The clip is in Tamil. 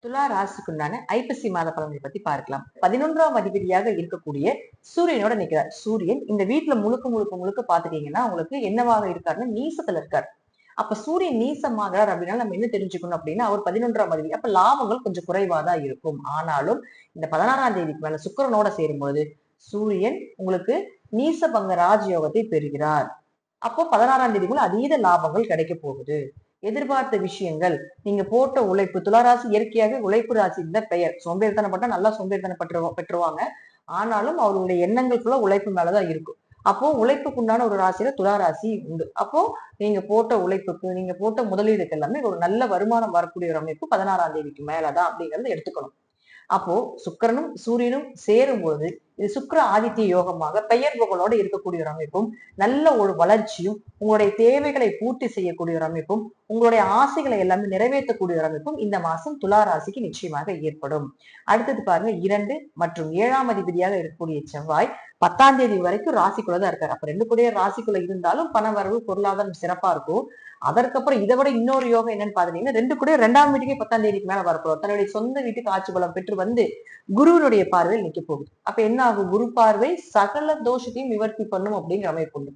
துலா ராசிக்குண்டான ஐப்பசி மாத பலன்களை பத்தி பார்க்கலாம். 11ஆம் அதிபதியாக இருக்கக்கூடிய சூரியனோட நிக்கிறார். சூரியன் இந்த வீட்டுல முழுக்க முழுக்க முழுக்க பாத்துட்டீங்கன்னா உங்களுக்கு என்னவாக இருக்காருன்னா நீசத்துல இருக்காரு. அப்ப சூரியன் நீசமாகிறார் அப்படின்னா நம்ம என்ன தெரிஞ்சுக்கணும் அப்படின்னா அவர் 11ஆம் அதிபதி. அப்ப லாபங்கள் கொஞ்சம் குறைவாதான் இருக்கும். ஆனாலும் இந்த 16ஆம் தேதிக்கு மேல சுக்கிரனோட சேரும்போது சூரியன் உங்களுக்கு நீசபங்க ராஜயோகத்தை பெறுகிறார். அப்போ 16ஆம் தேதிக்குள்ள அதீத லாபங்கள் கிடைக்க போகுது. எதிர்பார்த்த விஷயங்கள், நீங்க போட்ட உழைப்பு, துளாராசி இயற்கையாகவே உழைப்பு ராசின்னு தான் பெயர். சோம்பேறித்தனப்பட்டா நல்லா பெற்றுருவாங்க. ஆனாலும் அவருடைய எண்ணங்கள் ஃபுல்லா உழைப்பு மேலதான் இருக்கும். அப்போ உழைப்புக்குண்டான ஒரு ராசியில துளாராசி உண்டு. அப்போ நீங்க போட்ட உழைப்புக்கு, நீங்க போட்ட முதலீடுக்கு எல்லாமே ஒரு நல்ல வருமானம் வரக்கூடிய ஒரு அமைப்பு 16ஆம் தேதிக்கு மேலதான் அப்படிங்கறத எடுத்துக்கணும். அப்போ சுக்கிரனும் சூரியனும் சேரும்போது இது சுக்கிர ஆதித்ய யோகமாக பெயர் புகழோடு இருக்கக்கூடிய ஒரு அமைப்பும், நல்ல ஒரு வளர்ச்சியும், உங்களுடைய தேவைகளை பூர்த்தி செய்யக்கூடிய ஒரு அமைப்பும், உங்களுடைய ஆசைகளை எல்லாமே நிறைவேற்றக்கூடிய ஒரு அமைப்பும் இந்த மாசம் துலா ராசிக்கு நிச்சயமாக ஏற்படும். அடுத்தது பாருங்க, 2 மற்றும் 7ஆம் அதிபதியாக இருக்கக்கூடிய செவ்வாய் 10ஆம் தேதி வரைக்கும் ராசிக்குள்ளதான் இருக்காரு. அப்ப 2 கூடிய ராசிக்குள்ள இருந்தாலும் பண வரவு பொருளாதாரம் சிறப்பா இருக்கும். அதற்கப்புறம் இதை விட இன்னொரு யோகம் என்னன்னு பாத்தீங்கன்னா 2 கூட 2ஆம் வீட்டுக்கே 10ஆம் தேதிக்கு மேல வரப்போம். தன்னுடைய சொந்த வீட்டுக்கு ஆட்சி பலம் பெற்று வந்து குருவினுடைய பார்வையில் நிக்க போகுது. அப்ப என்ன ஆகும்? குரு பார்வை சகல தோஷத்தையும் நிவர்த்தி பண்ணும் அப்படிங்கிற அமைப்பு உண்டு.